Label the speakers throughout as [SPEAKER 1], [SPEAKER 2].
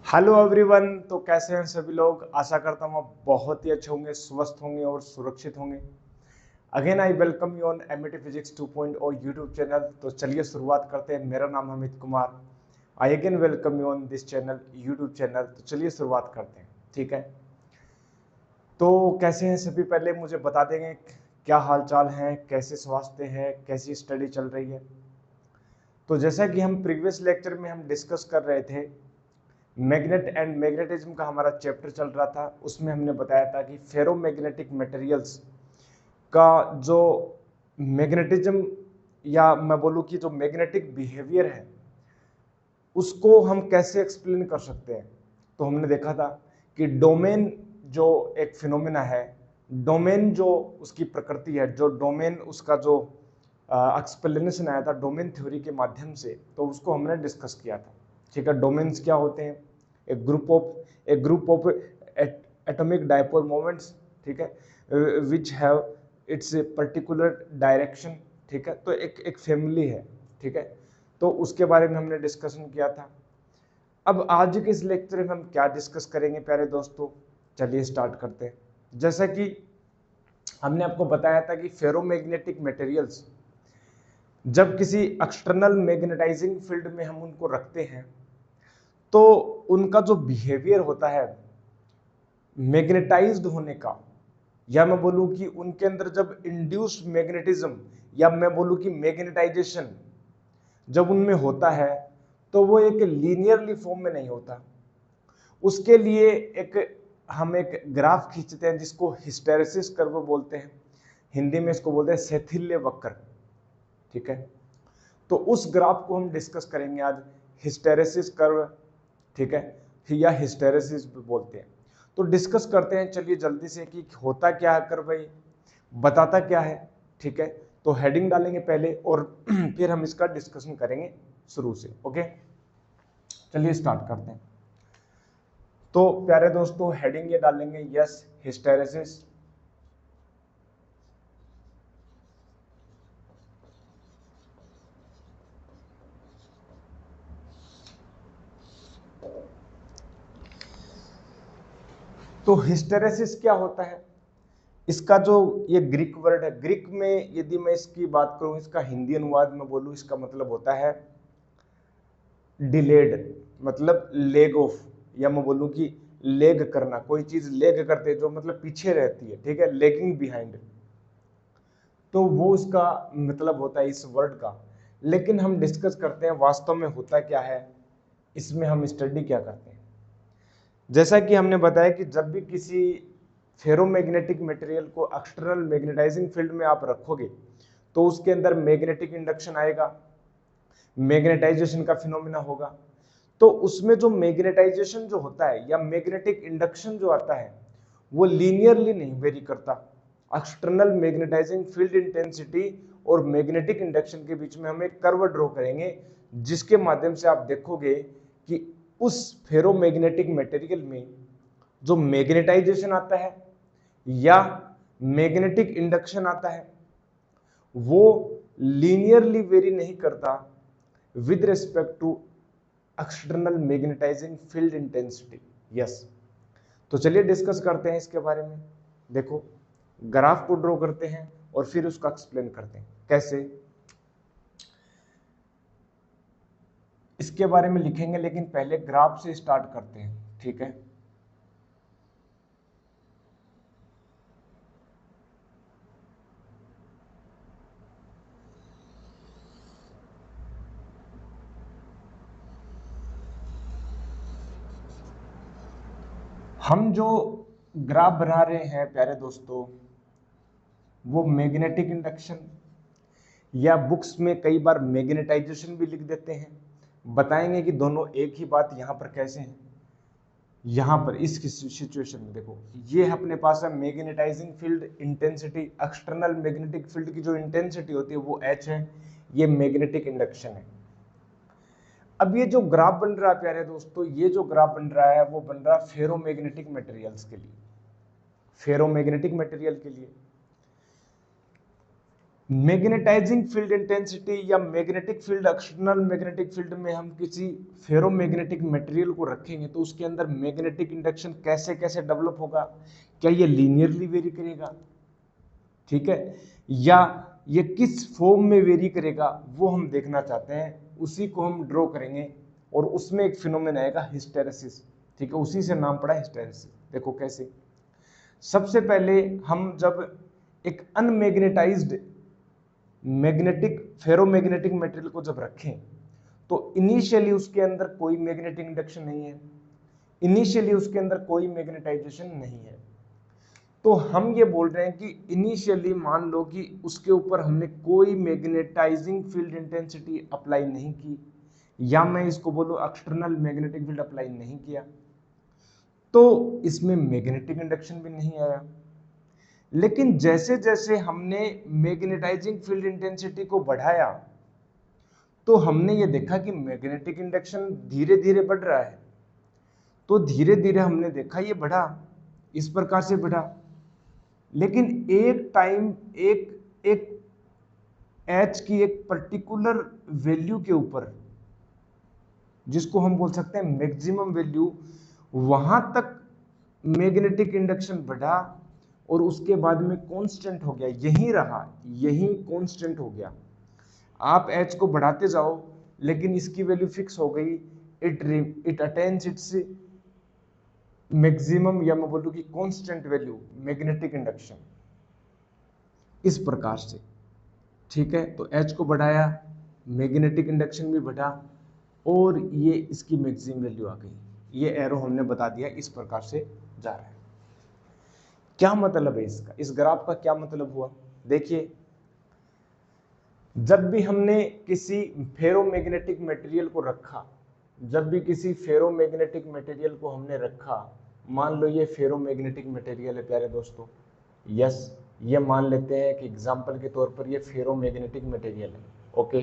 [SPEAKER 1] Hello everyone. तो कैसे हैं सभी लोग? आशा करता हूँ आप बहुत ही अच्छे होंगे, स्वस्थ होंगे और सुरक्षित होंगे। Again I welcome you on MET physics 2.0 YouTube channel. तो चलिए शुरुआत करते हैं। मेरा नाम Amit Kumar. I again welcome you on this channel, YouTube channel. तो चलिए शुरुआत करते हैं, ठीक है। तो कैसे हैं सभी? पहले मुझे बता देंगे क्या हाल चाल है, कैसे स्वास्थ्य है, कैसी स्टडी चल रही है। तो जैसा कि हम प्रीवियस लेक्चर में हम डिस्कस कर रहे थे, मैग्नेट एंड मैग्नेटिज्म का हमारा चैप्टर चल रहा था। उसमें हमने बताया था कि फेरोमैग्नेटिक मटेरियल्स का जो मैग्नेटिज्म या मैं बोलूँ कि जो मैग्नेटिक बिहेवियर है उसको हम कैसे एक्सप्लेन कर सकते हैं। तो हमने देखा था कि डोमेन जो एक फिनोमेना है, डोमेन जो उसकी प्रकृति है, जो डोमेन उसका जो एक्सप्लेनेशन आया था डोमेन थ्योरी के माध्यम से, तो उसको हमने डिस्कस किया था, ठीक है। डोमेन्स क्या होते हैं? एक group of atomic dipole moments, ठीक है, which have it's particular direction, ठीक है। तो एक फैमिली है, ठीक है। तो उसके बारे में हमने डिस्कशन किया था। अब आज के इस लेक्चर में हम क्या डिस्कस करेंगे प्यारे दोस्तों? चलिए स्टार्ट करते हैं। जैसा कि हमने आपको बताया था कि फेरोमैग्नेटिक मटेरियल्स जब किसी एक्सटर्नल मैग्नेटाइजिंग फील्ड में हम उनको रखते हैं तो उनका जो बिहेवियर होता है मैग्नेटाइज्ड होने का, या मैं बोलूं कि उनके अंदर जब इंड्यूस्ड मैग्नेटिज्म या मैं बोलूं कि मैग्नेटाइजेशन जब उनमें होता है तो वो एक लीनियरली फॉर्म में नहीं होता। उसके लिए हम एक ग्राफ खींचते हैं जिसको हिस्टेरेसिस कर्व बोलते हैं। हिंदी में इसको बोलते हैं शैथिल्य वक्र, ठीक है। तो उस ग्राफ को हम डिस्कस करेंगे आज, हिस्टेरेसिस कर्व, ठीक है, या हिस्टेरेसिस भी बोलते हैं। तो डिस्कस करते हैं चलिए जल्दी से कि होता क्या है कर्व, भाई बताता क्या है, ठीक है। तो हेडिंग डालेंगे पहले और फिर हम इसका डिस्कशन करेंगे शुरू से, ओके। चलिए स्टार्ट करते हैं। तो प्यारे दोस्तों हेडिंग ये डालेंगे, यस हिस्टेरेसिस। तो हिस्टेरेसिस क्या होता है? इसका जो ये ग्रीक वर्ड है, ग्रीक में यदि मैं इसकी बात करूं, इसका हिंदी अनुवाद में बोलूं, इसका मतलब होता है डिलेड, मतलब लेग ऑफ, या मैं बोलूं कि लेग करना, कोई चीज लेग करते जो मतलब पीछे रहती है, ठीक है, लेगिंग बिहाइंड। तो वो उसका मतलब होता है इस वर्ड का। लेकिन हम डिस्कस करते हैं वास्तव में होता क्या है, इसमें हम स्टडी क्या करते हैं। जैसा कि हमने बताया कि जब भी किसी फेरोमैग्नेटिक मटेरियल को एक्सटर्नल मैग्नेटाइजिंग फील्ड में आप रखोगे तो उसके अंदर मैग्नेटिक इंडक्शन आएगा, मैग्नेटाइजेशन का फिनोमेना होगा। तो उसमें जो मैग्नेटाइजेशन जो होता है या मैग्नेटिक इंडक्शन जो आता है वो लीनियरली नहीं वेरी करता। एक्सटर्नल मैग्नेटाइजिंग फील्ड इंटेंसिटी और मैग्नेटिक इंडक्शन के बीच में हम एक कर्व ड्रॉ करेंगे, जिसके माध्यम से आप देखोगे कि उस फेरोमैग्नेटिक मटेरियल में जो मैग्नेटाइजेशन आता है या मैग्नेटिक इंडक्शन आता है वो लीनियरली वेरी नहीं करता with respect to external magnetising field intensity. Yes, तो चलिए डिस्कस करते हैं इसके बारे में। देखो ग्राफ को ड्रॉ करते हैं और फिर उसका एक्सप्लेन करते हैं कैसे, इसके बारे में लिखेंगे, लेकिन पहले ग्राफ से स्टार्ट करते हैं, ठीक है। हम जो ग्राफ बना रहे हैं प्यारे दोस्तों वो मैग्नेटिक इंडक्शन या बुक्स में कई बार मैग्नेटाइजेशन भी लिख देते हैं। बताएंगे कि दोनों एक ही बात यहाँ पर कैसे है। यहां पर इस सिचुएशन में देखो, ये अपने पास है magnetising field intensity, external magnetic field की जो इंटेंसिटी होती है वो H है, ये मैग्नेटिक इंडक्शन है। अब ये जो ग्राफ बन रहा है प्यारे दोस्तों, ये जो ग्राफ बन रहा है वो बन रहा है फेरोमैग्नेटिक मटेरियल्स के लिए, फेरोमैग्नेटिक मटेरियल के लिए। मैग्नेटाइजिंग फील्ड इंटेंसिटी या magnetic field, external magnetic field में हम किसी फेरोमैग्नेटिक मटेरियल को रखेंगे तो उसके अंदर मैग्नेटिक इंडक्शन कैसे कैसे डेवलप होगा, क्या ये लीनियरली वेरी करेगा, ठीक है, या ये किस फॉर्म में वेरी करेगा, वो हम देखना चाहते हैं, उसी को हम ड्रॉ करेंगे और उसमें एक फिनोमेना आएगा हिस्टेरेसिस, ठीक है, उसी से नाम पड़ा हिस्टेरेसिस। देखो कैसे, सबसे पहले हम जब एक अनमैग्नेटाइज्ड मैग्नेटिक फेरोमैग्नेटिक मटेरियल को जब रखें तो इनिशियली उसके अंदर कोई मैग्नेटिक इंडक्शन नहीं है, इनिशियली उसके अंदर कोई मैग्नेटाइजेशन नहीं है। तो हम ये बोल रहे हैं कि इनिशियली मान लो कि उसके ऊपर हमने कोई मैग्नेटाइजिंग फील्ड इंटेंसिटी अप्लाई नहीं की, या मैं इसको बोलूं एक्सटर्नल मैग्नेटिक फील्ड अप्लाई नहीं किया, तो इसमें मैग्नेटिक इंडक्शन भी नहीं आया। लेकिन जैसे जैसे हमने मैग्नेटाइजिंग फील्ड इंटेंसिटी को बढ़ाया तो हमने ये देखा कि मैग्नेटिक इंडक्शन धीरे धीरे बढ़ रहा है। तो धीरे धीरे हमने देखा ये बढ़ा, इस प्रकार से बढ़ा, लेकिन एक टाइम एक एच की एक पर्टिकुलर वैल्यू के ऊपर, जिसको हम बोल सकते हैं मैक्सिमम वैल्यू, वहां तक मैग्नेटिक इंडक्शन बढ़ा और उसके बाद में कांस्टेंट हो गया, यही रहा, यही कांस्टेंट हो गया। आप एच को बढ़ाते जाओ लेकिन इसकी वैल्यू फिक्स हो गई, इट अटेन्स इट्स मैक्सिमम, या मैं बोलूं कि कांस्टेंट वैल्यू मैग्नेटिक इंडक्शन, इस प्रकार से, ठीक है। तो एच को बढ़ाया, मैग्नेटिक इंडक्शन भी बढ़ा और ये इसकी मैक्सिमम वैल्यू आ गई। ये एरो हमने बता दिया, इस प्रकार से जा रहा है। क्या मतलब है इसका, इस ग्राफ का क्या मतलब हुआ? देखिए, जब भी हमने किसी फेरोमैग्नेटिक मटेरियल को रखा, जब भी किसी फेरोमैग्नेटिक मटेरियल को हमने रखा, मान लो ये फेरोमैग्नेटिक मटेरियल है प्यारे दोस्तों, यस, ये मान लेते हैं कि एग्जांपल के तौर पर ये फेरोमैग्नेटिक मटेरियल है, ओके।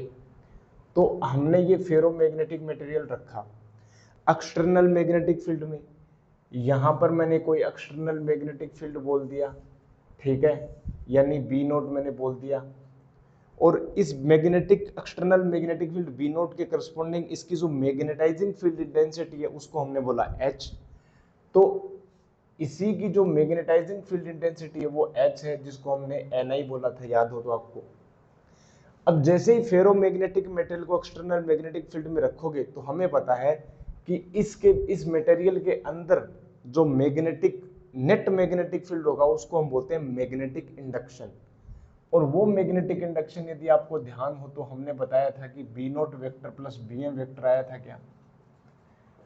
[SPEAKER 1] तो हमने ये फेरोमैग्नेटिक मटेरियल रखा एक्सटर्नल मैग्नेटिक फील्ड में, यहां पर मैंने कोई एक्सटर्नल मैग्नेटिक फील्ड बोल दिया, ठीक है, यानी बी नोट मैंने बोल दिया, और इस magnetic external magnetic field B nought के करस्पॉन्डिंग इसकी जो मैग्नेटाइजिंग फील्ड इंटेंसिटी है उसको हमने बोला H। तो इसी की जो मैग्नेटाइजिंग फील्ड इंटेंसिटी है वो H है, जिसको हमने Ni बोला था, याद हो तो आपको। अब जैसे ही फेरोमैग्नेटिक मटेरियल को एक्सटर्नल मैग्नेटिक फील्ड में रखोगे तो हमें पता है कि इस मटेरियल के अंदर जो मैग्नेटिक नेट मैग्नेटिक फील्ड होगा उसको हम बोलते हैं मैग्नेटिक इंडक्शन। और वो मैग्नेटिक इंडक्शन यदि आपको ध्यान हो तो हमने बताया था कि B nought vector plus B M vector आया था क्या,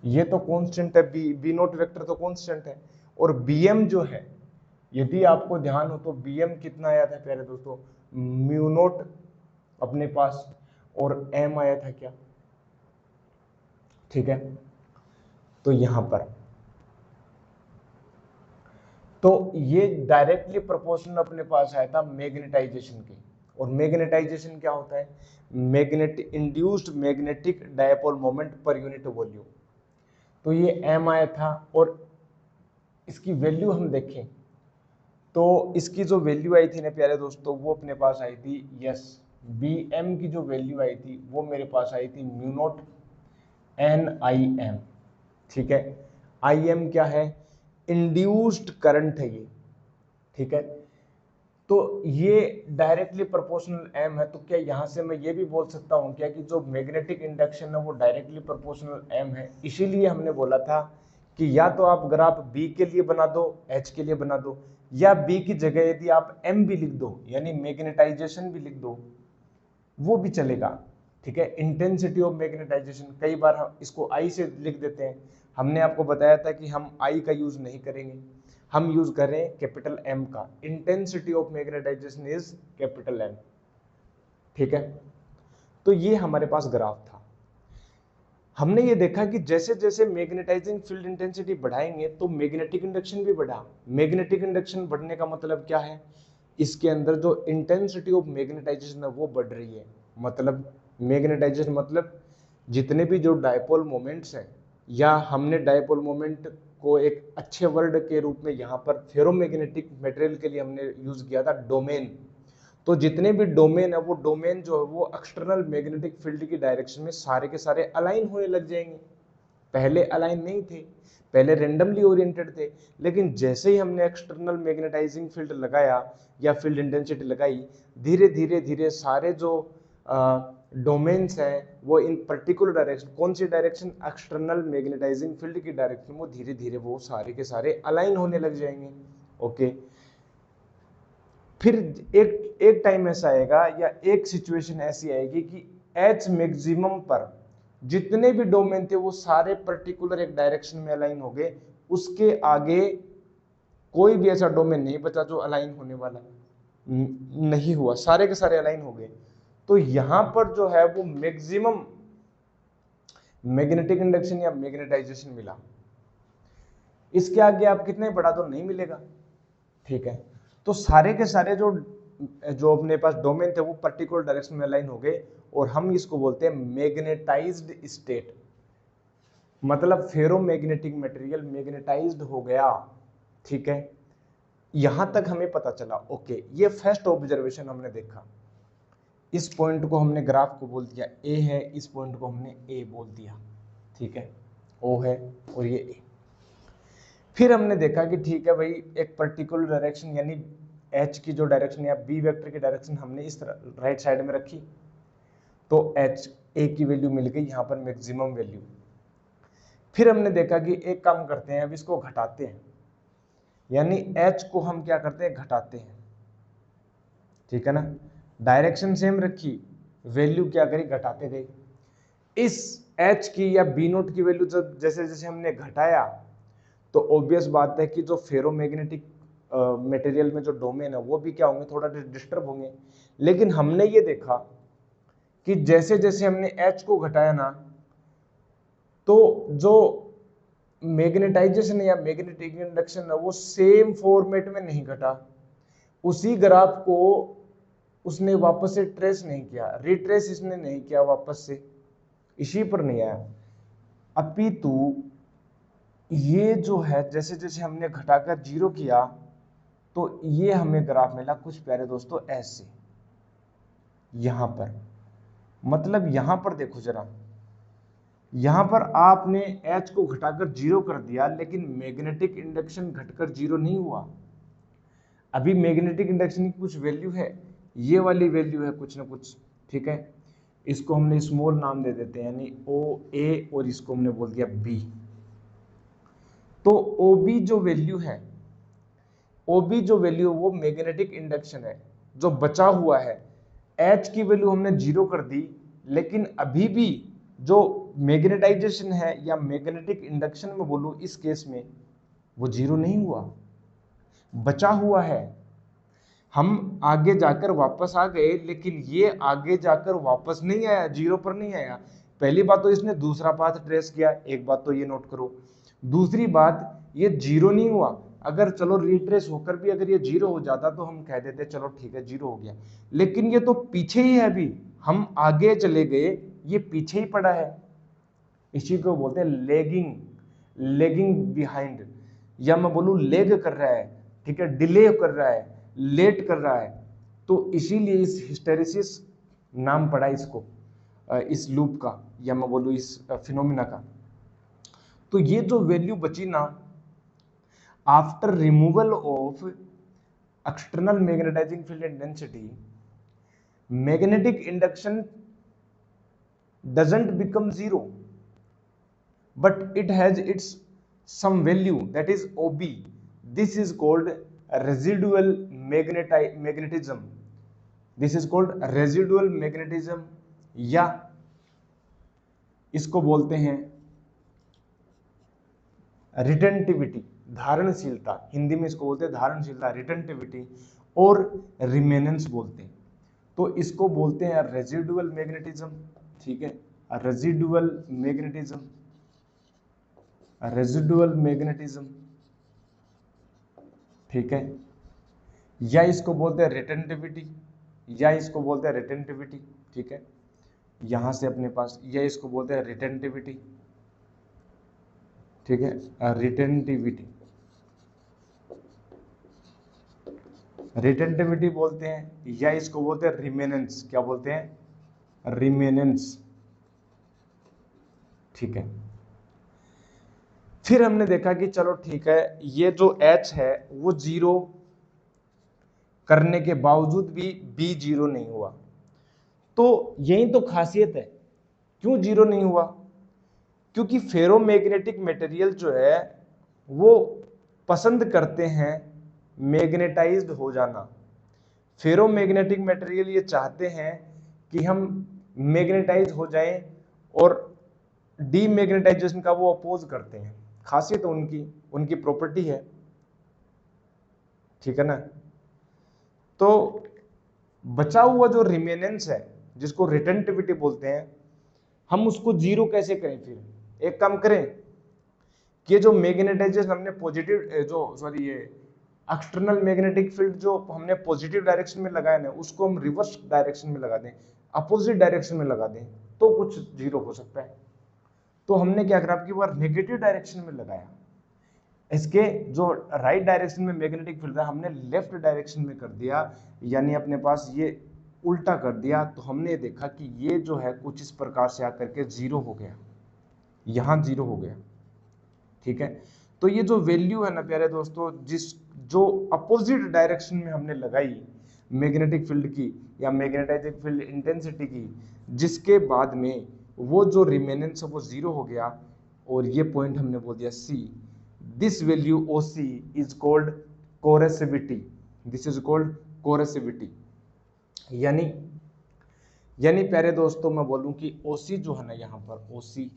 [SPEAKER 1] ये तो कांस्टेंट है, बी नोट वेक्टर तो कांस्टेंट है, और बी एम जो है, यदि आपको ध्यान हो तो बी एम कितना आया था प्यारे दोस्तों, म्यू नोट अपने पास, और एम आया था क्या, ठीक है। तो यहां पर तो ये डायरेक्टली प्रोपोर्शनल अपने पास आया था मैग्नेटाइजेशन के। और मैग्नेटाइजेशन क्या होता है, magnetic induced magnetic dipole moment per unit volume. तो ये एम आया था, और इसकी वैल्यू हम देखें तो इसकी जो वैल्यू आई थी ना प्यारे दोस्तों, वो अपने पास आई थी, यस, बी एम की जो वैल्यू आई थी वो मेरे पास आई थी mu nought N I M, ठीक है। आई एम क्या है, इंड्यूस्ड करंट है ये, ठीक है। तो ये डायरेक्टली प्रोपोर्शनल एम है, तो क्या यहां से मैं ये भी बोल सकता हूं क्या कि जो मैग्नेटिक इंडक्शन है वो डायरेक्टली प्रोपोर्शनल एम है? इसीलिए हमने बोला था कि या तो आप ग्राफ बी के लिए बना दो, एच के लिए बना दो, या बी की जगह यदि आप एम भी लिख दो, यानी मैग्नेटाइजेशन भी लिख दो, वो भी चलेगा, ठीक है। इंटेंसिटी ऑफ मैग्नेटाइजेशन, कई बार हम इसको आई से लिख देते हैं, हमने आपको बताया था कि हम आई का यूज नहीं करेंगे, हम यूज करें कैपिटल एम का। Intensity of magnetisation is capital M, ठीक है। तो ये हमारे पास ग्राफ था। हमने ये देखा कि जैसे जैसे मैग्नेटाइजिंग फील्ड इंटेंसिटी बढ़ाएंगे तो मैग्नेटिक इंडक्शन भी बढ़ा। मैग्नेटिक इंडक्शन बढ़ने का मतलब क्या है, इसके अंदर जो इंटेंसिटी ऑफ मैग्नेटाइजेशन है वो बढ़ रही है। मतलब मैग्नेटाइजेशन मतलब जितने भी जो डायपोल मोमेंट्स हैं, या हमने डायपोल मोमेंट को एक अच्छे वर्ड के रूप में यहाँ पर फेरोमैग्नेटिक मटेरियल के लिए हमने यूज किया था डोमेन। तो जितने भी डोमेन है वो डोमेन जो है वो एक्सटर्नल मैग्नेटिक फील्ड की डायरेक्शन में सारे के सारे अलाइन होने लग जाएंगे। पहले अलाइन नहीं थे, पहले रेंडमली ओरिएंटेड थे, लेकिन जैसे ही हमने एक्सटर्नल मैग्नेटाइजिंग फील्ड लगाया या फील्ड इंटेंसिटी लगाई, धीरे धीरे धीरे सारे जो डोमेन्स हैं वो इन पर्टिकुलर डायरेक्शन, कौन सी डायरेक्शन, एक्सटर्नल मैग्नेटाइजिंग फील्ड की डायरेक्शन, वो धीरे धीरे वो सारे के सारे अलाइन होने लग जाएंगे। ओके, फिर एक टाइम ऐसा आएगा या एक सिचुएशन ऐसी आएगी कि एच मैक्सिमम पर जितने भी डोमेन थे वो सारे पर्टिकुलर एक डायरेक्शन में अलाइन हो गए, उसके आगे कोई भी ऐसा डोमेन नहीं बचा जो अलाइन होने वाला नहीं हुआ, सारे के सारे अलाइन हो गए। तो यहां पर जो है वो मैक्सिमम मैग्नेटिक इंडक्शन या मैग्नेटाइजेशन मिला। इसके आगे आप कितने बढ़ा दो नहीं मिलेगा। ठीक है, तो सारे के सारे जो अपने पास डोमेन थे वो पर्टिकुलर डायरेक्शन में अलाइन हो गए, और हम इसको बोलते हैं मैग्नेटाइज्ड स्टेट। मतलब फेरोमैग्नेटिक मटेरियल मैग्नेटाइज्ड हो गया। ठीक है, यहां तक हमें पता चला। ओके, ये फर्स्ट ऑब्जर्वेशन हमने देखा। इस पॉइंट को हमने ग्राफ को बोल दिया ए है, इस पॉइंट को हमने ए बोल दिया। ठीक है, ओ है और ये ए। फिर हमने देखा कि ठीक है भाई, एक पर्टिकुलर डायरेक्शन यानी एच की जो डायरेक्शन या बी वेक्टर की डायरेक्शन हमने इस तरह राइट साइड में रखी, तो एच ए की वैल्यू मिल गई यहाँ पर मैक्सिमम वैल्यू। फिर हमने देखा कि एक काम करते हैं, अब इसको घटाते हैं, यानी एच को हम क्या करते हैं, घटाते हैं। ठीक है ना, डायरेक्शन सेम रखी, वैल्यू क्या करी, घटाते गए। इस एच की या बी नोट की वैल्यू जब जैसे जैसे हमने घटाया, तो ऑब्वियस बात है कि जो फेरोमैग्नेटिक मटेरियल में जो डोमेन है वो भी क्या होंगे, थोड़ा डिस्टर्ब होंगे। लेकिन हमने ये देखा कि जैसे जैसे हमने एच को घटाया ना, तो जो मैग्नेटाइजेशन या मैग्नेटिक इंडक्शन है वो सेम फॉर्मेट में नहीं घटा। उसी ग्राफ को उसने वापस से ट्रेस नहीं किया, रिट्रेस इसने नहीं किया वापस से, इसी पर नहीं आया। अपितु ये जो है जैसे जैसे हमने घटाकर जीरो किया, तो ये हमें ग्राफ मिला कुछ प्यारे दोस्तों ऐसे। यहां पर मतलब यहां पर देखो जरा, यहां पर आपने H को घटाकर जीरो कर दिया, लेकिन मैग्नेटिक इंडक्शन घटकर जीरो नहीं हुआ। अभी मैग्नेटिक इंडक्शन की कुछ वैल्यू है, ये वाली वैल्यू है कुछ ना कुछ। ठीक है, इसको हमने स्मॉल नाम दे देते हैं, यानी ओ ए, और इसको हमने बोल दिया बी। तो ओ बी जो वैल्यू है, ओ बी जो वैल्यू है वो मैग्नेटिक इंडक्शन है। जो बचा हुआ है H की वैल्यू हमने जीरो कर दी, लेकिन अभी भी जो मैग्नेटाइजेशन है या मैग्नेटिक इंडक्शन में बोलूं इस केस में, वो जीरो नहीं हुआ, बचा हुआ है। हम आगे जाकर वापस आ गए, लेकिन ये आगे जाकर वापस नहीं आया, जीरो पर नहीं आया। पहली बात तो इसने दूसरा पाथ ट्रेस किया, एक बात तो ये नोट करो। दूसरी बात, ये जीरो नहीं हुआ। अगर चलो रिट्रेस होकर भी अगर ये जीरो हो जाता तो हम कह देते चलो ठीक है जीरो हो गया, लेकिन ये तो पीछे ही है, अभी हम आगे चले गए, ये पीछे ही पड़ा है। इसी को बोलते हैं लेगिंग, लेगिंग बिहाइंड, या मैं बोलूं लेग कर रहा है। ठीक है, डिले कर रहा है, लेट कर रहा है। तो इसीलिए इस हिस्टेरिसिस नाम पड़ा इसको, इस लूप का, या मैं बोलूं इस फिनोमिना का। तो ये जो वैल्यू बची ना, after removal of external magnetising field intensity, magnetic induction doesn't become zero, but it has its some value, that is OB. This is called residual magnetism. This is called residual magnetism, या इसको बोलते हैं retentivity, धारणशीलता। Hindi में इसको बोलते हैं धारणशीलता, retentivity, और रिमेनेंस बोलते हैं। तो इसको बोलते हैं रेजिडुअल मैग्नेटिज्म। ठीक है, रेजिडुअल मैग्नेटिज्म, रेजिडुअल मैग्नेटिज्म, ठीक है, या इसको बोलते हैं रिटेंटिविटी, या इसको बोलते हैं रिटेंटिविटी, ठीक है, यहां से अपने पास, या इसको बोलते हैं रिटेंटिविटी, ठीक है, रिटेंटिविटी, रिटेंटिविटी बोलते हैं, या इसको बोलते हैं रिमेनेंस, क्या बोलते हैं, रिमेनेंस, ठीक है। फिर हमने देखा कि चलो ठीक है, ये जो H है वो जीरो करने के बावजूद भी B जीरो नहीं हुआ, तो यही तो खासियत है। क्यों जीरो नहीं हुआ? क्योंकि फेरोमैग्नेटिक मटेरियल जो है वो पसंद करते हैं मैग्नेटाइज्ड हो जाना। फेरोमैग्नेटिक मटेरियल ये चाहते हैं कि हम मैग्नेटाइज हो जाएं, और डीमैग्नेटाइजेशन का वो अपोज करते हैं। खासियत उनकी उनकी प्रॉपर्टी है, ठीक है ना। तो बचा हुआ जो रिमेनेंस है जिसको रिटेंटिविटी बोलते हैं, हम उसको जीरो कैसे करें? फिर एक काम करें कि ये जो मैग्नेटाइजेशन हमने पॉजिटिव ये एक्सटर्नल मैग्नेटिक फील्ड जो हमने पॉजिटिव डायरेक्शन में लगाया ना, उसको हम रिवर्स डायरेक्शन में लगा दें, अपोजिट डायरेक्शन में लगा दें, तो कुछ जीरो हो सकता है। तो हमने क्या करा, आपकी बार नेगेटिव डायरेक्शन में लगाया। इसके जो राइट डायरेक्शन में मैग्नेटिक फील्ड है हमने लेफ्ट डायरेक्शन में कर दिया, यानी अपने पास ये उल्टा कर दिया। तो हमने देखा कि ये जो है कुछ इस प्रकार से आकर के जीरो हो गया, यहां जीरो हो गया, ठीक है। तो ये जो वैल्यू है ना प्यारे दोस्तों, जो अपोजिट डायरेक्शन में हमने लगाई मैग्नेटिक फील्ड की या मैग्नेटाइजिंग फील्ड इंटेंसिटी की, जिसके बाद में वो जो रिमेनेंस है वो जीरो हो गया, और ये पॉइंट हमने बोल दिया C। This value OC is called coercivity, this is called coercivity. यानी प्यारे दोस्तों मैं बोलूं कि OC जो है ना यहाँ पर OC,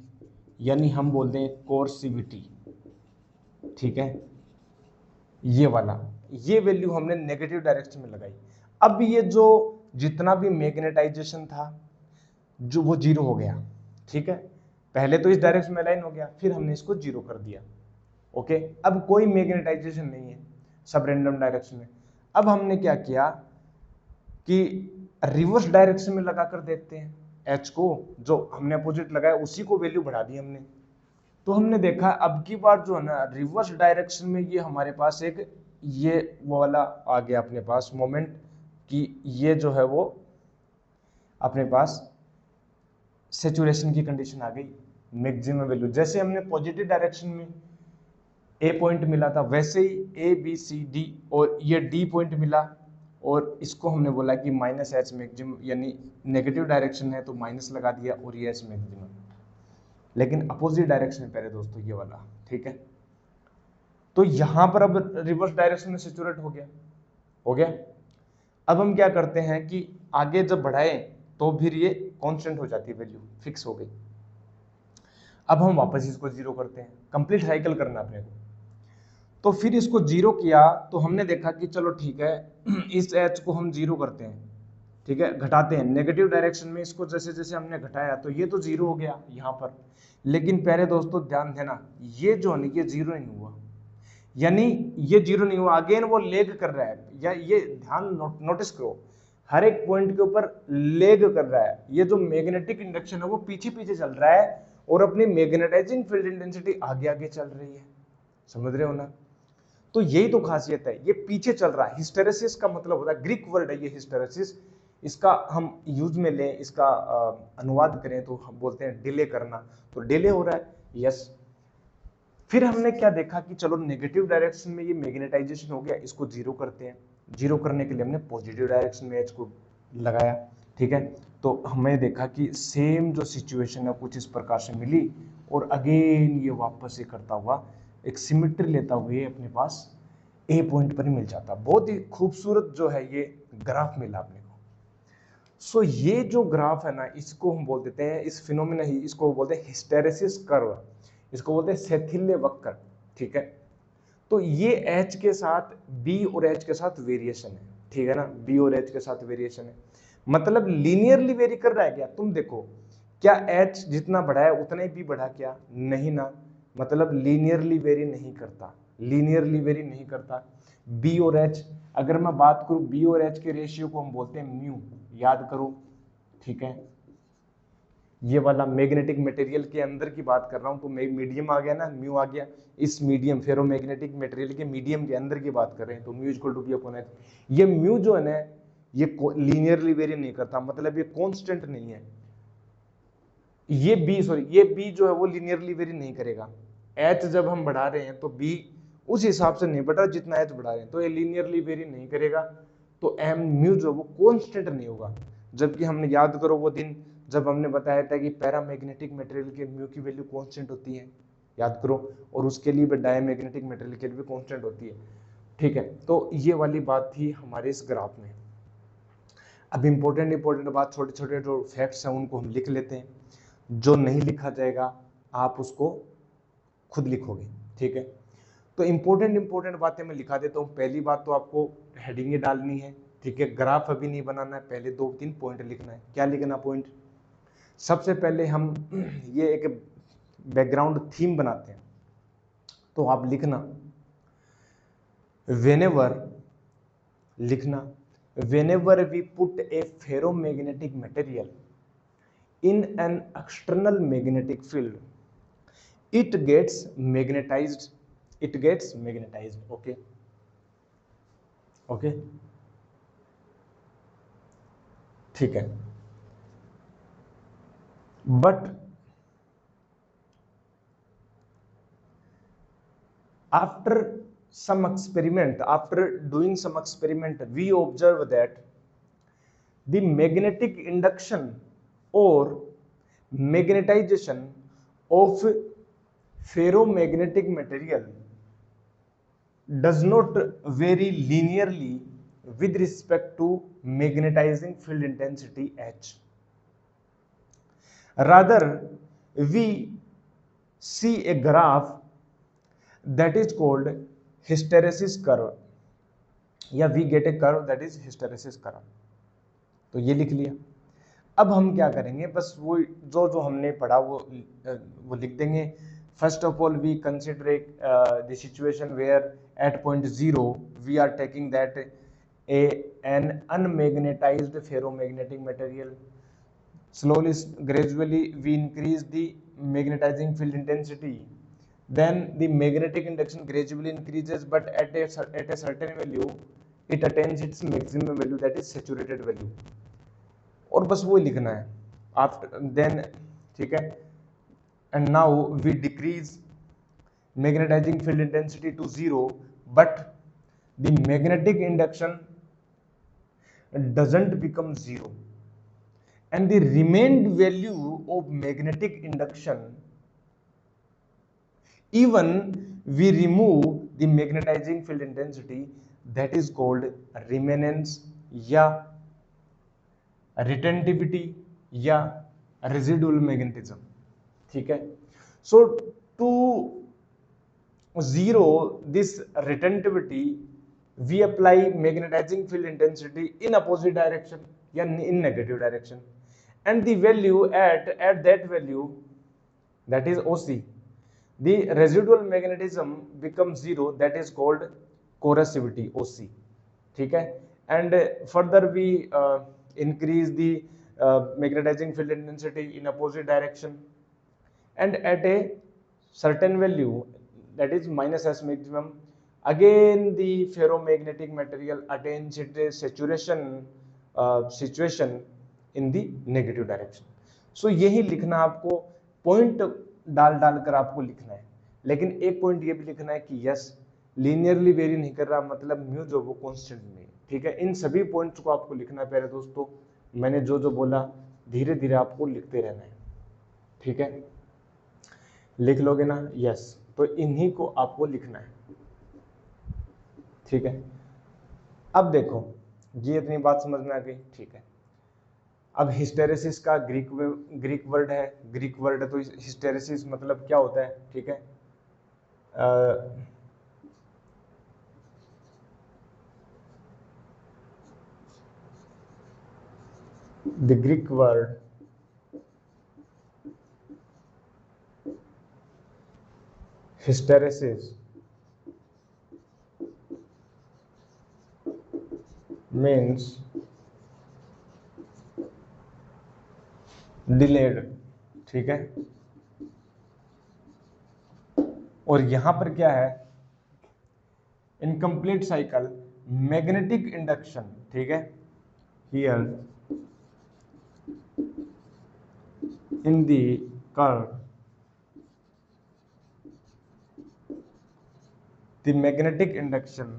[SPEAKER 1] यानी हम बोल दें कोर्सिविटी, ठीक है, ये वाला, ये वैल्यू हमने नेगेटिव डायरेक्शन में लगाई। अब ये जो जितना भी मैग्नेटाइजेशन था जो वो जीरो हो गया, ठीक है। पहले तो इस डायरेक्शन में लाइन हो गया, फिर हमने इसको जीरो कर दिया, ओके। अब कोई मैग्नेटाइजेशन नहीं है, सब रैंडम डायरेक्शन में। अब हमने क्या किया कि रिवर्स डायरेक्शन में लगा कर देखते हैं H को, जो हमने अपोजिट लगाया उसी को वैल्यू बढ़ा दी हमने। तो हमने देखा अब की बार जो है ना रिवर्स डायरेक्शन में ये हमारे पास एक ये वो वाला आ गया अपने पास मोमेंट, कि ये जो है वो अपने पास सैचुरेशन की कंडीशन आ गई, मैक्सिमम वैल्यू। जैसे हमने पॉजिटिव डायरेक्शन में A पॉइंट मिला था, वैसे ही A B C D और ये D पॉइंट मिला, और इसको हमने बोला कि -H मैक्सिमम, यानी नेगेटिव डायरेक्शन है तो माइनस लगा दिया, और ये H मैक्सिमम, लेकिन अपोजिट डायरेक्शन में पहले दोस्तों ये वाला, ठीक है। तो यहां पर अब रिवर्स डायरेक्शन में सैचुरेट हो गया। अब हम क्या करते हैं कि आगे जब बढ़ाए तो फिर ये कांस्टेंट हो जाती है, वैल्यू फिक्स हो गई। अब हम वापस इसको जीरो करते हैं, कंप्लीट साइकिल करना अपने को। तो फिर इसको जीरो किया तो हमने देखा कि चलो ठीक है, इस H को हम जीरो करते हैं, ठीक है, घटाते हैं नेगेटिव डायरेक्शन में इसको। जैसे जैसे हमने घटाया तो ये तो जीरो हो गया यहाँ पर, लेकिन प्यारे दोस्तों ध्यान देना, ये जो है ये जीरो नहीं हुआ, यानी ये जीरो नहीं हुआ, अगेन वो लेग कर रहा है। या ये ध्यान नोटिस करो, हर एक पॉइंट के ऊपर लेग कर रहा है। ये जो मैग्नेटिक इंडक्शन है वो पीछे पीछे चल रहा है, और अपनी मैग्नेटाइजिंग फील्ड इंटेंसिटी आगे आगे चल रही है, समझ रहे हो ना। तो यही तो खासियत है, ये पीछे चल रहा है। हिस्टेरेसिस का मतलब होता है, ग्रीक वर्ड है ये हिस्टेरेसिस, इसका हम यूज में लें, इसका अनुवाद करें तो हम बोलते हैं डिले करना। तो डिले हो रहा है, यस। फिर हमने क्या देखा कि चलो नेगेटिव डायरेक्शन में ये मैग्नेटाइजेशन हो गया, इसको जीरो करते हैं। जीरो करने के लिए हमने पॉजिटिव डायरेक्शन में H को लगाया, ठीक है। तो हमें देखा कि सेम जो सिचुएशन है कुछ इस प्रकार से मिली, और अगेन ये वापस से करता हुआ एक सिमेट्री लेता हुए अपने पास A पॉइंट पर ही मिल जाता। बहुत ही खूबसूरत जो है ये ग्राफ मिला अपने को। सो ये जो ग्राफ है ना, इसको हम बोल देते हैं, इस फिनोमिना ही इसको बोलते हैं हिस्टेरेसिस कर्व, इसको बोलते हैं शैथिल्य वक्र, ठीक है। तो ये H के साथ B और H के साथ वेरिएशन है, ठीक है ना, B और H के साथ वेरिएशन है, मतलब लीनियरली वेरी कर रहा है क्या। तुम देखो क्या H जितना बढ़ा है उतना ही भी बढ़ा क्या? नहीं ना, मतलब लीनियरली वेरी नहीं करता, लीनियरली वेरी नहीं करता। B और H, अगर मैं बात करूं B और H के रेशियो को हम बोलते हैं म्यू, याद करो, ठीक है। ये वाला मैग्नेटिक मटेरियल के अंदर की बात कर रहा हूं, तो मीडियम आ गया ना, म्यू आ गया। इस मीडियम फेरोमैग्नेटिक मटेरियल के मीडियम के अंदर की बात कर रहे हैं, तो mu equal to B upon H. ये म्यू जो है ना, ये लीनियरली वेरी नहीं करता, मतलब ये कांस्टेंट नहीं है। ये बी जो है वो लीनियरली वेरी नहीं करेगा। एच जब हम बढ़ा रहे हैं तो बी उस हिसाब से नहीं बढ़ रहा जितना एच बढ़ा रहे हैं, तो ये लीनियरली वेरी नहीं करेगा, तो एम म्यू जो वो कांस्टेंट नहीं होगा। जबकि हमने याद करो वो दिन जब हमने बताया था कि पैरामैग्नेटिक मटेरियल के म्यू की वैल्यू कांस्टेंट होती है, याद करो, और उसके लिए भी डायमैग्नेटिक मटेरियल के लिए भी कांस्टेंट होती है, ठीक है। तो ये वाली बात थी हमारे इस ग्राफ में। अब इंपॉर्टेंट बात, छोटे छोटे जो फैक्ट्स हैं उनको हम लिख लेते हैं, जो नहीं लिखा जाएगा आप उसको खुद लिखोगे, ठीक है। तो इंपॉर्टेंट बातें मैं लिखा देता हूँ। पहली बात तो आपको हेडिंग डालनी है, ठीक है। ग्राफ अभी नहीं बनाना है, पहले 2-3 पॉइंट लिखना है। क्या लिखना पॉइंट? सबसे पहले हम ये एक बैकग्राउंड थीम बनाते हैं, तो आप लिखना whenever, लिखना whenever we put a ferromagnetic material in an external magnetic field, it gets magnetized, okay, okay, ठीक है। But after doing some experiment, we observe that the magnetic induction or magnetization of ferromagnetic material does not vary linearly with respect to magnetizing field intensity H. Rather, we see a graph that is called hysteresis curve, या we get a curve that is hysteresis curve। तो ये लिख लिया। अब हम क्या करेंगे, बस वो जो जो हमने पढ़ा वो लिख देंगे। First of all we consider the situation where at point 0 we are taking that an unmagnetized ferromagnetic material. Slowly, gradually we increase the magnetizing field intensity, then the magnetic induction gradually increases, but at a certain value it attains its maximum value, that is saturated value। और बस वो लिखना है after then, ठीक है। And now we decrease magnetising field intensity to 0, but the magnetic induction doesn't become 0, and the remained value of magnetic induction, even we remove the magnetizing field intensity, that is called remanence या retentivity या residual magnetism, ठीक है। So to zero this retentivity we apply magnetizing field intensity in opposite direction या in negative direction, and the value at that value, that is OC, the residual magnetism becomes 0, that is called coercivity OC, ठीक है। and further we increase the magnetizing field intensity in opposite direction, and at a certain value, that is minus S maximum, again the ferromagnetic material attains its saturation situation in the negative direction। so यही लिखना आपको, point डाल कर आपको लिखना है। लेकिन एक पॉइंट ये भी लिखना है कि यस लीनियरली वेरी नहीं कर रहा, मतलब म्यू जो वो कांस्टेंट नहीं, ठीक है। इन सभी पॉइंट्स को आपको लिखना है प्यारे दोस्तों। मैंने जो जो बोला धीरे धीरे आपको लिखते रहना है, ठीक है। लिख लोगे ना? यस। तो इन्हीं को आपको लिखना है, ठीक है। अब देखो ये इतनी बात समझ में आ गई, ठीक है। अब हिस्टेरेसिस का ग्रीक वर्ड है, तो हिस्टेरेसिस मतलब क्या होता है, ठीक है। The Greek word hysteresis means delayed, ठीक है। और यहां पर क्या है, इनकम्प्लीट साइकिल मैग्नेटिक इंडक्शन, ठीक है। Here in the curve the magnetic induction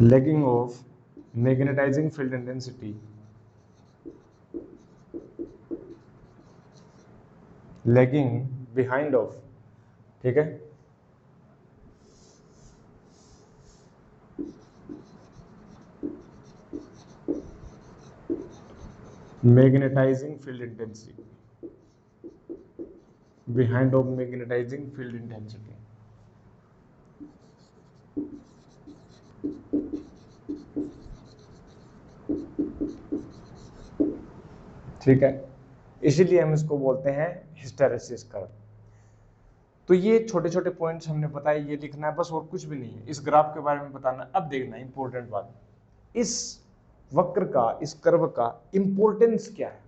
[SPEAKER 1] lagging of magnetizing field intensity lagging behind of, ठीक है। Magnetising field intensity, behind of magnetizing field intensity, ठीक है। इसीलिए हम इसको बोलते हैं हिस्टेरेसिस कर्व। तो ये छोटे छोटे पॉइंट्स हमने बताए, ये लिखना है बस, और कुछ भी नहीं है। इस ग्राफ के बारे में बताना। अब देखना इंपॉर्टेंट बात, इस वक्र का, इस कर्व का इंपॉर्टेंस क्या है।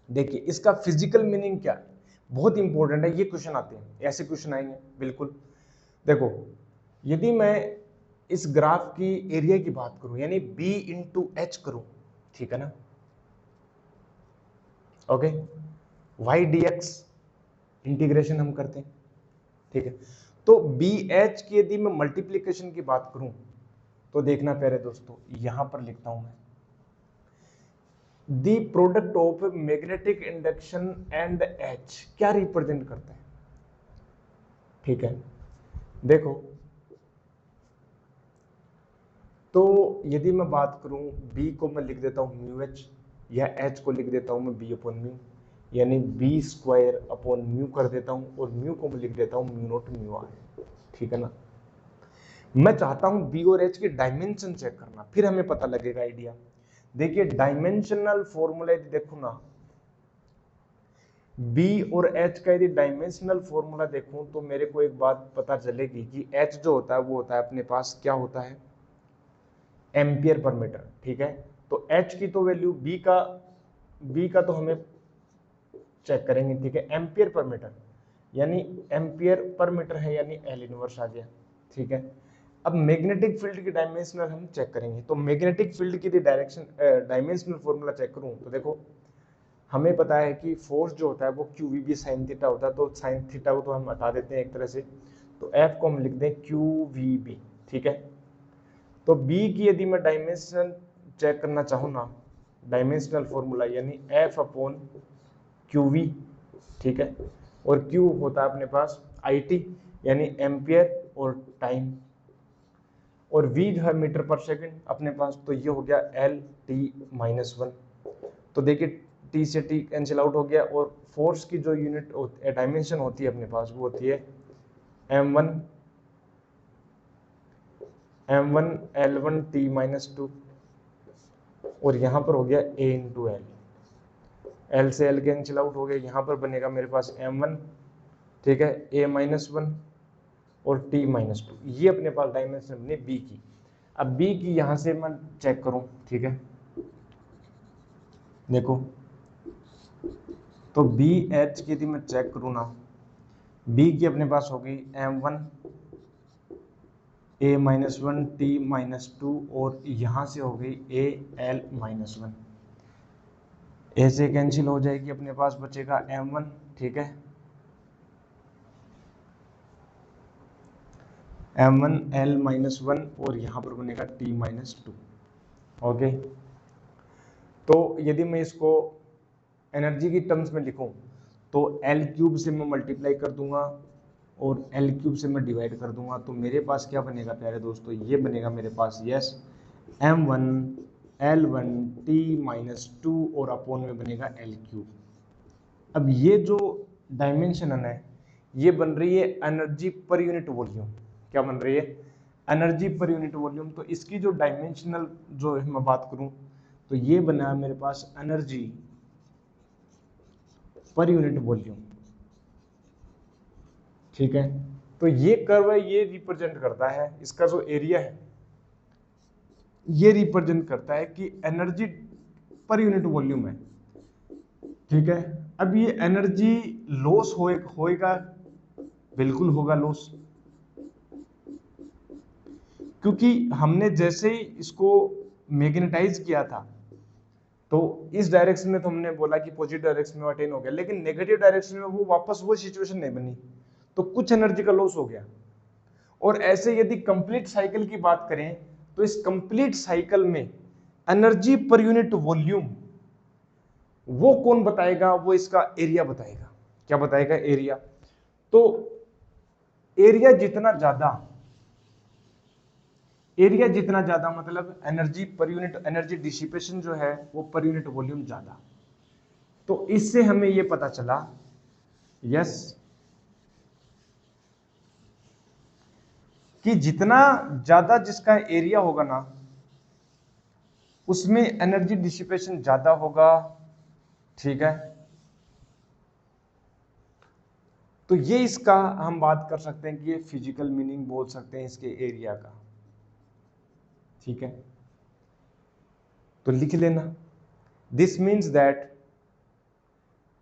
[SPEAKER 1] देखिए इसका फिजिकल मीनिंग क्या है, बहुत इंपॉर्टेंट है। ये क्वेश्चन आते हैं, ऐसे क्वेश्चन आएंगे बिल्कुल। देखो यदि मैं इस ग्राफ की एरिया की बात करूं, यानी b इंटू एच करूं, ठीक है ना, ओके। y dx इंटीग्रेशन हम करते हैं, ठीक है। तो बी एच की यदि मैं मल्टीप्लीकेशन की बात करूं, तो देखना प्यारे दोस्तों, यहां पर लिखता हूं मैं, the product of magnetic induction and H क्या रिप्रेजेंट करता है, ठीक है। देखो तो यदि मैं बात करूं, b को मैं लिख देता हूं म्यू एच, या h को लिख देता हूं मैं b अपॉन म्यू, यानी b स्क्वायर अपॉन म्यू कर देता हूं, और म्यू को मैं लिख देता हूं म्यू नॉट म्यू आर, ठीक है ना। मैं चाहता हूं b और h के डायमेंशन चेक करना, फिर हमें पता लगेगा आइडिया। देखिए डायमेंशनल फॉर्मूला यदि देखो ना, b और h का यदि डायमेंशनल फॉर्मूला देखूं, तो मेरे को एक बात पता चलेगी कि h जो होता है वो होता है अपने पास, क्या होता है, एम्पियर पर मीटर, ठीक है। तो h की तो वैल्यू b का तो हमें चेक करेंगे, ठीक है। एम्पियर पर मीटर यानी एम्पियर पर मीटर है, यानी L इनवर्स आ गया, ठीक है। अब मैग्नेटिक फील्ड की डायमेंशनल हम चेक करेंगे। तो मैग्नेटिक फील्ड की डायरेक्शन डायमेंशनल फॉर्मूला चेक करूं, तो देखो हमें पता है कि फोर्स जो होता है वो Q V B sine theta होता है। तो साइन थीटा को तो हम हटा देते हैं एक तरह से, तो एफ को हम लिख दें क्यू वी बी, ठीक है। तो बी की यदि मैं डायमेंशन चेक करना चाहूँ ना, डायमेंशनल फॉर्मूला यानी एफ अपॉन क्यू वी, ठीक है। और क्यू होता है अपने पास आई टी यानी एम्पियर और टाइम, और v जो है मीटर पर सेकंड अपने पास। तो ये हो गया एल टी माइनस वन। तो देखिए t से t कैंसिल आउट हो गया, और फोर्स की जो यूनिट डायमेंशन होती है अपने पास वो होती है m1 L1 t minus two, और यहाँ पर हो गया a इंटू एल, एल से एल कैंसिल आउट हो गया, यहाँ पर बनेगा मेरे पास m1, ठीक है, a माइनस वन और t माइनस टू। ये अपने पास डायमेंशन बने b की। अब b की यहाँ से मैं चेक करूँ, ठीक है। देखो तो बी एच की यदि मैं चेक करूँ ना, बी की अपने पास हो गई m1 a minus one T minus two, और यहाँ से हो गई a l माइनस वन। ए से कैंसिल हो जाएगी, अपने पास बचेगा m1, ठीक है, m1 l माइनस वन, और यहाँ पर बनेगा t माइनस टू, ओके। तो यदि मैं इसको एनर्जी की टर्म्स में लिखूं, तो एल क्यूब से मैं मल्टीप्लाई कर दूंगा और एल क्यूब से मैं डिवाइड कर दूंगा, तो मेरे पास क्या बनेगा प्यारे दोस्तों, ये बनेगा मेरे पास यस m1 l1 t-2 और अपोन में बनेगा l3। अब ये जो डायमेंशन है ये बन रही है एनर्जी पर यूनिट वॉल्यूम। क्या बन रही है? Energy per unit volume. तो इसकी जो डायमेंशनल जो मैं बात करूं तो ये बना है मेरे पास एनर्जी पर यूनिट वॉल्यूम। ठीक है, तो ये कर्व है, ये रिप्रेजेंट करता है, इसका जो एरिया है ये रिप्रेजेंट करता है कि एनर्जी पर यूनिट वॉल्यूम है। ठीक है, अब ये एनर्जी लॉस होएगा, बिल्कुल होगा लॉस, क्योंकि हमने जैसे ही इसको मैग्नेटाइज किया था तो इस डायरेक्शन में तो हमने बोला कि पॉजिटिव डायरेक्शन में अटेन हो गया, लेकिन नेगेटिव डायरेक्शन में वो वापस वो सिचुएशन नहीं बनी, तो कुछ एनर्जी का लॉस हो गया। और ऐसे यदि कंप्लीट साइकिल की बात करें तो इस कंप्लीट साइकिल में एनर्जी पर यूनिट वॉल्यूम वो कौन बताएगा? वो इसका एरिया बताएगा। क्या बताएगा? एरिया। तो एरिया जितना ज्यादा मतलब energy per unit, energy dissipation जो है वो पर यूनिट वॉल्यूम ज्यादा। तो इससे हमें ये पता चला यस कि जितना ज्यादा जिसका एरिया होगा ना उसमें एनर्जी डिसिपेशन ज्यादा होगा। ठीक है, तो ये इसका हम बात कर सकते हैं कि ये फिजिकल मीनिंग बोल सकते हैं इसके एरिया का। ठीक है, तो लिख लेना, this means that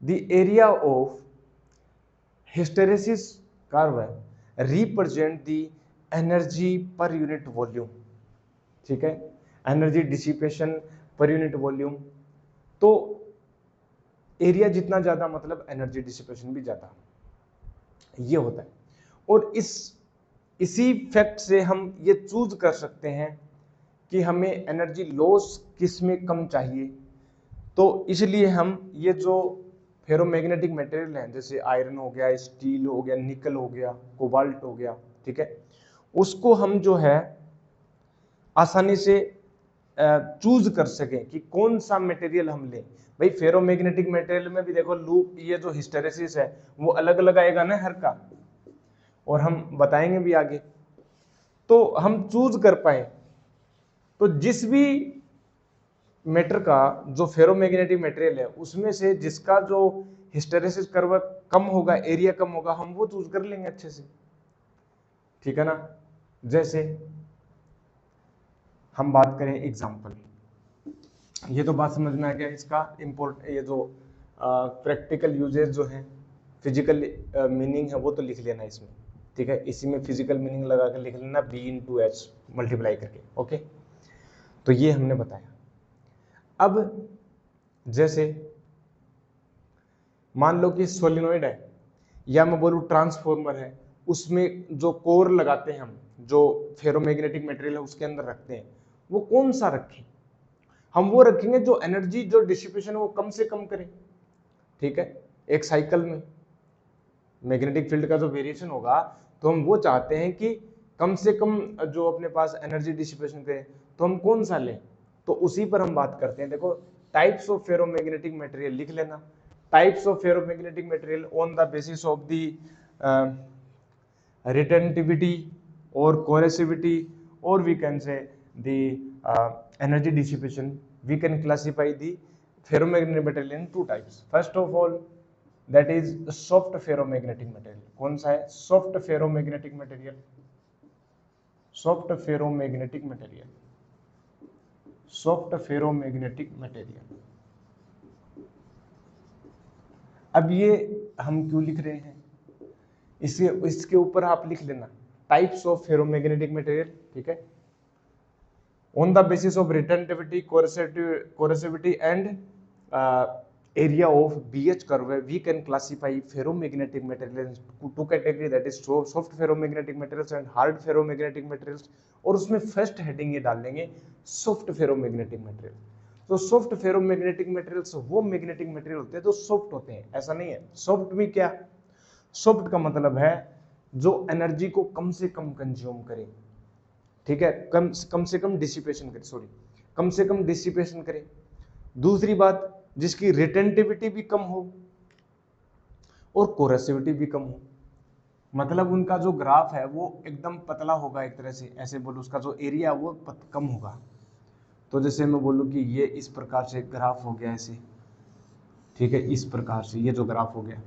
[SPEAKER 1] the area of hysteresis curve represent the energy per unit volume. ठीक है, energy dissipation per unit volume. तो एरिया जितना ज्यादा मतलब एनर्जी डिसिपेशन भी ज्यादा, ये होता है। और इसी फैक्ट से हम ये चूज कर सकते हैं कि हमें एनर्जी लॉस किस में कम चाहिए। तो इसलिए हम ये जो फेरोमैग्नेटिक मटेरियल हैं जैसे आयरन हो गया, स्टील हो गया, निकल हो गया, कोबाल्ट हो गया, ठीक है, उसको हम जो है आसानी से चूज कर सकें कि कौन सा मटेरियल हम लें। भाई फेरोमैग्नेटिक मटेरियल में भी देखो लूप, ये जो हिस्टेरेसिस है वो अलग अलग आएगा ना हर का, और हम बताएंगे भी आगे। तो हम चूज कर पाए तो जिस भी मैटर का जो फेरोमैग्नेटिक मटेरियल है उसमें से जिसका जो हिस्टेरेसिस कर्व कम होगा, एरिया कम होगा, हम वो चूज कर लेंगे अच्छे से। ठीक है ना, जैसे हम बात करें एग्जांपल, ये तो बात समझ में आ गया इसका इम्पोर्ट, ये जो प्रैक्टिकल यूजेस जो है, फिजिकल मीनिंग है वो तो लिख लेना इसमें। ठीक है, इसी में फिजिकल मीनिंग लगा कर लिख लेना B/H मल्टीप्लाई करके। ओके, तो ये हमने बताया। अब जैसे मान लो कि सोलिनॉइड है या मैं बोलूँ ट्रांसफॉर्मर है, उसमें जो कोर लगाते हैं हम, जो फेरोमैग्नेटिक मटेरियल है उसके अंदर रखते हैं, वो कौन सा रखें? हम वो रखेंगे जो एनर्जी जो डिसिपेशन है वो कम से कम करे। ठीक है, एक साइकिल में मैग्नेटिक फील्ड का जो वेरिएशन होगा तो हम वो चाहते हैं कि कम से कम जो अपने पास एनर्जी डिसिपेशन करे, तो हम कौन सा लें? तो उसी पर हम बात करते हैं। देखो टाइप्स ऑफ फेरोमैग्नेटिक मटेरियल लिख लेना, types of ferromagnetic material on the basis of the retentivity और कोरेसिविटी, और we can say the energy dissipation, we can classify the ferromagnetic material in two types. First of all, that is soft ferromagnetic material. कौन सा है? soft ferromagnetic material, soft ferromagnetic material, soft ferromagnetic material। अब ये हम क्यों लिख रहे हैं, इसके ऊपर आप लिख लेना टाइप्स ऑफ फेरोमैग्नेटिक मटेरियल। ठीक है, on the basis of retentivity, coercivity and area of BH curve, we can classify ferromagnetic materials into two categories, that is soft ferromagnetic materials and hard ferromagnetic materials। और उसमें first heading ये डाल देंगे soft ferromagnetic material. तो soft ferromagnetic materials वो magnetic material होते हैं जो सॉफ्ट होते हैं, ऐसा नहीं है। सॉफ्ट भी क्या, सॉफ्ट का मतलब है जो एनर्जी को कम से कम कंज्यूम करे। ठीक है, कम से कम डिसिपेशन करे, सॉरी कम से कम डिसिपेशन करे। दूसरी बात, जिसकी रिटेंटिविटी भी कम हो और कोरेसिविटी भी कम हो, मतलब उनका जो ग्राफ है वो एकदम पतला होगा, एक तरह से ऐसे बोलो, उसका जो एरिया वो कम होगा। तो जैसे मैं बोलूँ कि ये इस प्रकार से ग्राफ हो गया ऐसे, ठीक है, इस प्रकार से ये जो ग्राफ हो गया।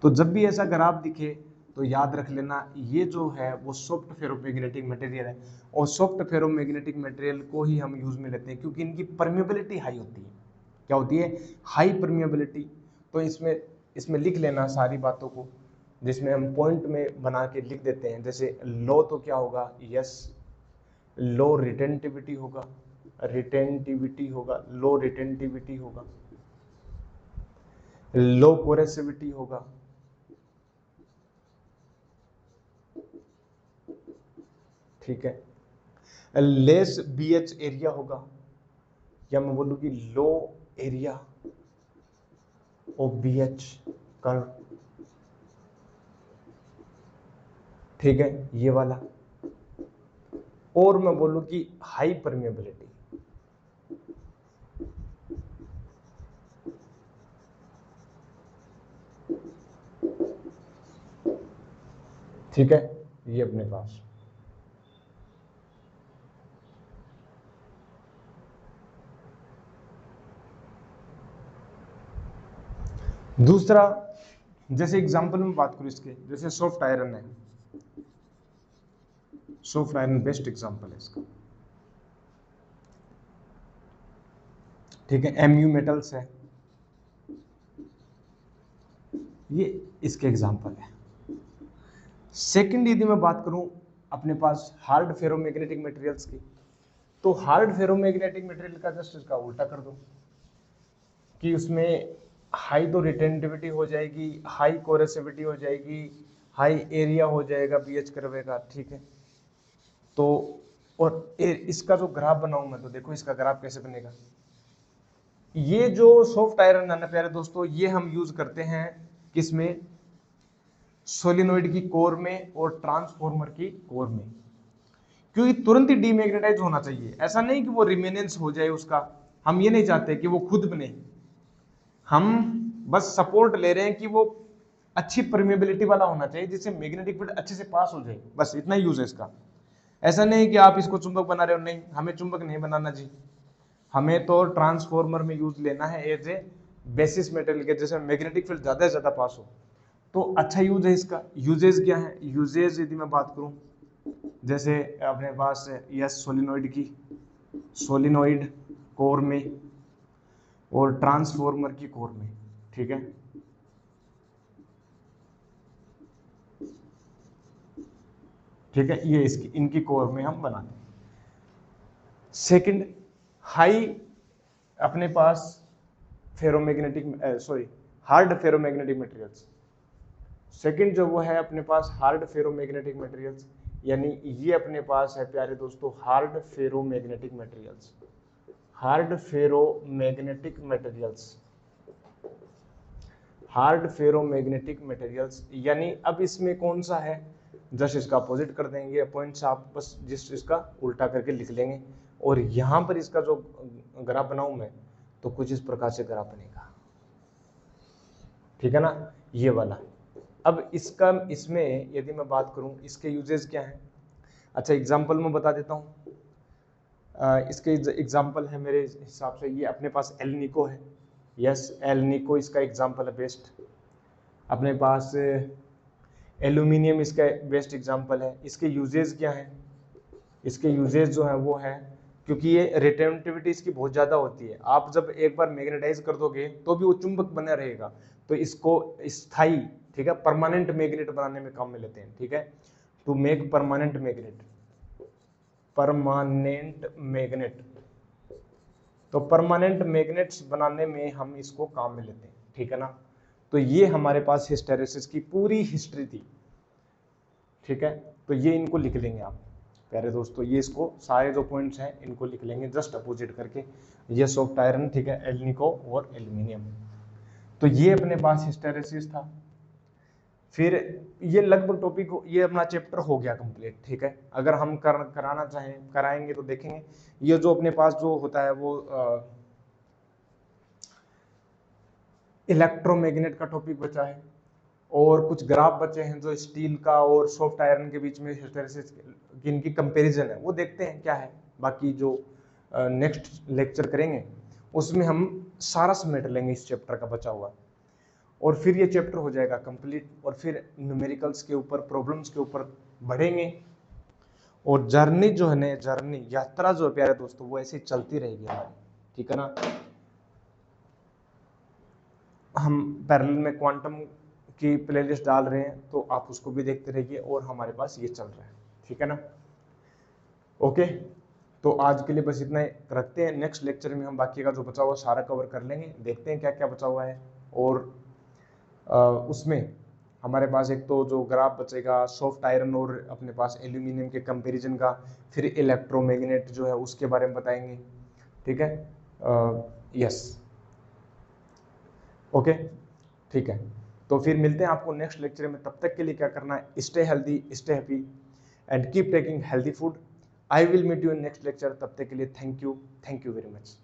[SPEAKER 1] तो जब भी ऐसा ग्राफ दिखे तो याद रख लेना ये जो है वो सॉफ्ट फेरोमैग्नेटिक मटेरियल है, और सॉफ्ट फेरोमैग्नेटिक मटेरियल को ही हम यूज में लेते हैं क्योंकि इनकी परमेबिलिटी हाई होती है। क्या होती है? High permeability. तो इसमें लिख लेना सारी बातों को, जिसमें हम पॉइंट में बना के लिख देते हैं। जैसे लो तो क्या होगा? यस, लो रिटेंटिविटी होगा, लो रिटेंटिविटी होगा, लो कोरेसिविटी होगा, ठीक है, लेस बीएच एरिया होगा, या मैं बोलूं कि लो एरिया ऑफ बीएच कर्व, ठीक है, ये वाला। और मैं बोलूं कि हाई परमेबिलिटी, ठीक है, ये अपने पास। दूसरा, जैसे एग्जांपल में बात करूं इसके, जैसे सॉफ्ट आयरन है, सॉफ्ट आयरन बेस्ट एग्जांपल है इसका, ठीक है, एमयू मेटल्स है, ये इसके एग्जांपल है। सेकंड, यदि मैं बात करूं अपने पास हार्ड फेरोमैग्नेटिक मटेरियल्स की, तो हार्ड फेरोमैग्नेटिक मटेरियल का जस्ट इसका उल्टा कर दो कि उसमें हाई तो रिटेंटिविटी हो जाएगी, हाई कोरेसिविटी हो जाएगी, हाई एरिया हो जाएगा बीएच कर्व का, ठीक है। तो और इसका जो ग्राफ बनाऊं मैं, तो देखो इसका ग्राफ कैसे बनेगा। ये जो सॉफ्ट आयरन है ना प्यारे दोस्तों, ये हम यूज करते हैं किसमें? सोलिनॉइड की कोर में और ट्रांसफॉर्मर की कोर में, क्योंकि तुरंत ही डीमैग्नेटाइज होना चाहिए। ऐसा नहीं कि वो रिमेनेंस हो जाए उसका, हम ये नहीं चाहते कि वो खुद बने, हम बस सपोर्ट ले रहे हैं कि वो अच्छी परमेबिलिटी वाला होना चाहिए जिससे मैग्नेटिक फील्ड अच्छे से पास हो जाए, बस इतना ही यूज है इसका। ऐसा नहीं कि आप इसको चुंबक बना रहे हो, नहीं, हमें चुंबक नहीं बनाना जी, हमें तो ट्रांसफॉर्मर में यूज लेना है एज ए बेसिस मेटेरियल के, जैसे मैग्नेटिक फील्ड ज्यादा से ज्यादा पास हो। तो अच्छा यूज है इसका। यूजेज क्या है? यूजेज यदि मैं बात करूं, जैसे अपने पास यस सोलिनॉइड की, सोलिनॉइड कोर में और ट्रांसफॉर्मर की कोर में, ठीक है, ठीक है, ये इसकी इनकी कोर में हम बनाते हैं। सेकंड, हाई अपने पास ferromagnetic, sorry hard ferromagnetic materials. Second जो वो है अपने पास हार्ड फेरोमैग्नेटिक मटेरियल्स, यानी ये अपने पास है प्यारे दोस्तों hard ferromagnetic materials, hard ferromagnetic materials, hard ferromagnetic materials. यानी अब इसमें कौन सा है, जस्ट इसका अपोजिट कर देंगे, पॉइंट्स आप बस जिस इसका उल्टा करके लिख लेंगे, और यहां पर इसका जो ग्राफ बनाऊं मैं, तो कुछ इस प्रकार से ग्राफ बनेगा, ठीक है ना, ये वाला। अब इसका, इसमें यदि मैं बात करूं इसके यूजेस क्या हैं, अच्छा एग्जांपल में बता देता हूं। इसके एग्जांपल है मेरे हिसाब से, ये अपने पास एल निको है, यस एल निको इसका एग्जांपल है बेस्ट। अपने पास एल्यूमिनियम इसका बेस्ट एग्जांपल है। इसके यूजेस क्या हैं? इसके यूजेस जो है वो है, क्योंकि ये रिटेंटिविटी इसकी बहुत ज़्यादा होती है, आप जब एक बार मैग्नेटाइज कर दोगे तो भी वो चुंबक बना रहेगा, तो इसको स्थायी, ठीक है, परमानेंट मैग्नेट बनाने में काम में लेते हैं, ठीक है, to make permanent magnet, permanent magnet, तो परमानेंट मैग्नेट्स बनाने में हम इसको काम में लेते हैं, ठीक है ना। तो ये हमारे पास हिस्टेरेसिस की पूरी हिस्ट्री थी, ठीक है, तो ये इनको लिख लेंगे आप प्यारे दोस्तों, ये इसको सारे जो पॉइंट्स हैं इनको लिख लेंगे जस्ट अपोजिट करके। ये सॉफ्ट आयरन, ठीक है, एल निको और एल्यूमिनियम, तो ये अपने पास हिस्टेरेसिस था। फिर ये लगभग टॉपिक ये अपना चैप्टर हो गया कंप्लीट, ठीक है। अगर हम कराना चाहें कराएंगे तो देखेंगे ये जो अपने पास जो होता है वो इलेक्ट्रोमैग्नेट का टॉपिक बचा है और कुछ ग्राफ बचे हैं जो स्टील का और सॉफ्ट आयरन के बीच में इस तरह से इनकी कंपैरिजन है, वो देखते हैं क्या है। बाकी जो नेक्स्ट लेक्चर करेंगे उसमें हम सारा समेट लेंगे इस चैप्टर का बचा हुआ, और फिर ये चैप्टर हो जाएगा कंप्लीट। और फिर न्यूमेरिकल्स के ऊपर, प्रॉब्लम्स के ऊपर बढ़ेंगे। और जर्नी जो है ना, जर्नी यात्रा जो है प्यारे दोस्तों, वो ऐसे ही चलती रहेगी हमारी, ठीक है ना। हम पैरेलल में क्वांटम की प्लेलिस्ट डाल रहे हैं, तो आप उसको भी देखते रहिए, और हमारे पास ये चल रहा है, ठीक है ना। ओके, तो आज के लिए बस इतना ही रखते हैं। नेक्स्ट लेक्चर में हम बाकी का जो बचा हुआ सारा कवर कर लेंगे, देखते हैं क्या क्या बचा हुआ है। और उसमें हमारे पास एक तो जो ग्राफ बचेगा सॉफ्ट आयरन और अपने पास एल्यूमिनियम के कंपैरिजन का, फिर इलेक्ट्रोमैग्नेट जो है उसके बारे में बताएंगे, ठीक है। यस, ओके, ठीक है। तो फिर मिलते हैं आपको नेक्स्ट लेक्चर में। तब तक के लिए क्या करना है, stay healthy, stay happy and keep taking healthy food. I will meet you in next lecture. तब तक के लिए थैंक यू वेरी मच।